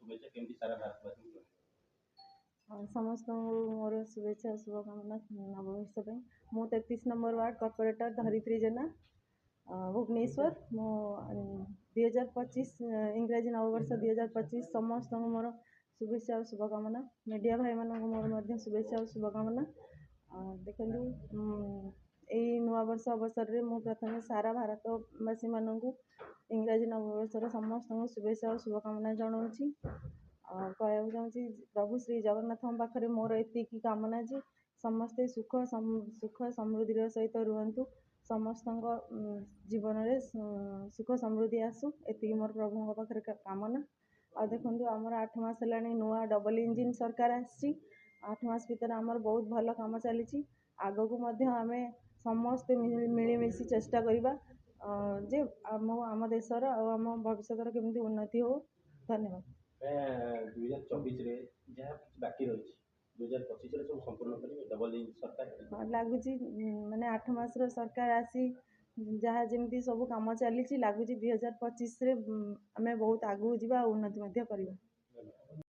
शुभेच्छा केमती सारा भारतवासी समस्त मोर शुभेच्छा शुभकामना नववर्ष मु 33 नंबर वार्ड कॉर्पोरेटर धरित्री जेना भुवनेश्वर मो 2025 इंग्राजी नववर्ष 2025 समस्त मोर शुभेच्छा और शुभकामना मीडिया भाई मानक मोर शुभेच्छा और शुभकामना देखु यही नुआ वर्ष अवसर में मु प्रथम सारा भारतवासी मानक इंग्राजी नववर्षर समस्त शुभेच्छा और शुभकामना जनाऊँगी कहना चाहूँगी प्रभु श्री जगन्नाथ पाखे मोर एति कामना जी समस्ते सुख समृद्धि सहित रुहतु समस्त जीवन में सुख समृद्धि आसू एति मोर प्रभु पाखे कामना आ देखो आमर 8 मास है नुआ डबल इंजिन सरकार आसी 8 मास भीतर आमर बहुत भल काम चली आग को आम समस्ते मिलमिशि चेष्टा करवा जे आम देशर आम भविष्य केमती उन्नति हो धन्यवाद 2024 जहाँ बाकी रही 2025 सब संपूर्ण करेंगे डबल इंजिन सरकार लगुच माने 8 मास सरकार आसी जहाँ जमी सब कम चली लगुच 2025 आम बहुत आगू जा उन्नति करवा।